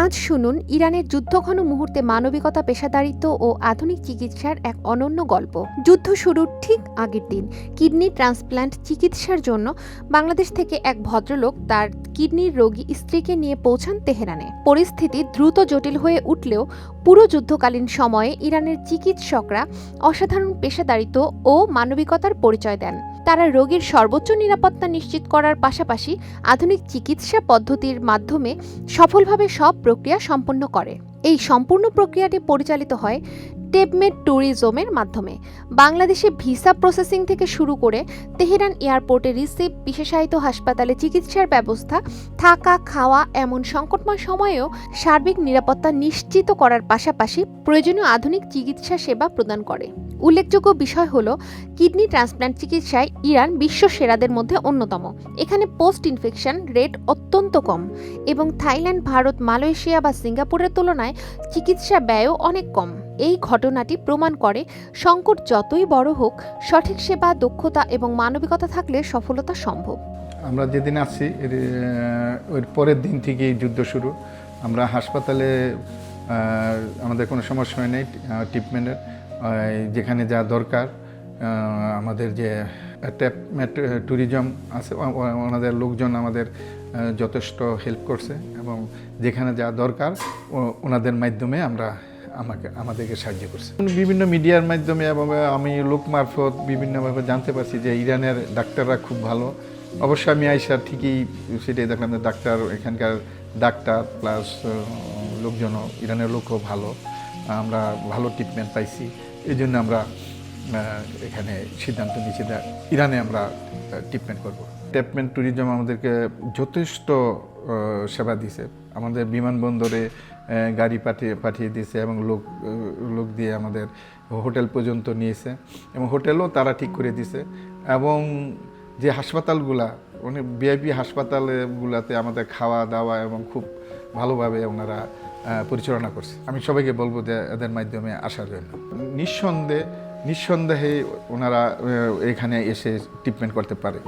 আজ শুনুন ইরানের যুদ্ধঘন মুহূর্তে মানবিকতা, পেশাদারিত্ব ও আধুনিক চিকিৎসার এক অনন্য গল্প। যুদ্ধ শুরুর ঠিক আগের দিন কিডনি ট্রান্সপ্ল্যান্ট চিকিৎসার জন্য বাংলাদেশ থেকে এক ভদ্রলোক তার কিডনির রোগী স্ত্রীকে নিয়ে পৌঁছান তেহরানে। পরিস্থিতি দ্রুত জটিল হয়ে উঠলেও পুরো যুদ্ধকালীন সময়ে ইরানের চিকিৎসকরা অসাধারণ পেশাদারিত্ব ও মানবিকতার পরিচয় দেন। তারা রোগীর সর্বোচ্চ নিরাপত্তা নিশ্চিত করার পাশাপাশি আধুনিক চিকিৎসা পদ্ধতির মাধ্যমে সফলভাবে সব প্রক্রিয়া সম্পন্ন করে। এই সম্পূর্ণ প্রক্রিয়াটি পরিচালিত হয় টেবমেড ট্যুরিজমের মাধ্যমে। বাংলাদেশে ভিসা প্রসেসিং থেকে শুরু করে তেহরান এয়ারপোর্টে রিসিভ, বিশেষায়িত হাসপাতালে চিকিৎসার ব্যবস্থা, থাকা খাওয়া এমন সংকটময় সময়েও সার্বিক নিরাপত্তা নিশ্চিত করার পাশাপাশি প্রয়োজনীয় আধুনিক চিকিৎসা সেবা প্রদান করে। উল্লেখযোগ্য বিষয় হলো কিডনি ট্রান্সপ্ল্যান্ট চিকিৎসায় ইরান বিশ্ব সেরাদের মধ্যে অন্যতম। এখানে পোস্ট ইনফেকশন রেট অত্যন্ত কম এবং থাইল্যান্ড, ভারত, মালয়েশিয়া বা সিঙ্গাপুরের তুলনায় চিকিৎসা ব্যয়ও অনেক কম। এই ঘটনাটি প্রমাণ করে সংকট যতই বড় হোক, সঠিক সেবা, দক্ষতা এবং মানবিকতা থাকলে সফলতা সম্ভব। আমরা যেদিন আসছি ওই পরের দিন থেকেই যুদ্ধ শুরু। আমরা হাসপাতালে আমাদের কোনো সমস্যা নেই ট্রিটমেন্টের, যেখানে যা দরকার আমাদের যে ট্যুরিজম আছে ওনাদের লোকজন আমাদের যথেষ্ট হেল্প করছে এবং যেখানে যা দরকার ওনাদের মাধ্যমে আমাদেরকে সাহায্য করছে। বিভিন্ন মিডিয়ার মাধ্যমে এবং আমি লোক মারফত বিভিন্নভাবে জানতে পারছি যে ইরানের ডাক্তাররা খুব ভালো। অবশ্যই আমি আইসা ঠিকই সেটাই দেখলাম যে ডাক্তার, এখানকার ডাক্তার প্লাস লোকজনও ইরানের লোকও ভালো, আমরা ভালো ট্রিটমেন্ট পাইছি। এই জন্য আমরা এখানে সিদ্ধান্ত নিয়েছি যে ইরানে আমরা ট্রিটমেন্ট করব। টেবমেড ট্যুরিজম আমাদেরকে যথেষ্ট সেবা দিয়েছে। আমাদের বিমানবন্দরে গাড়ি পাঠিয়ে দিয়েছে এবং লোক দিয়ে আমাদের হোটেল পর্যন্ত নিয়েছে এবং হোটেলও তারা ঠিক করে দিয়েছে। এবং যে হাসপাতালগুলা মানে ভিআইপি হাসপাতালগুলোতে আমাদের খাওয়া দাওয়া এবং খুব ভালোভাবে ওনারা পরিচালনা করছে। আমি সবাইকে বলবো যে এদের মাধ্যমে আসার জন্য। নিঃসন্দেহে ওনারা এখানে এসে ট্রিটমেন্ট করতে পারে।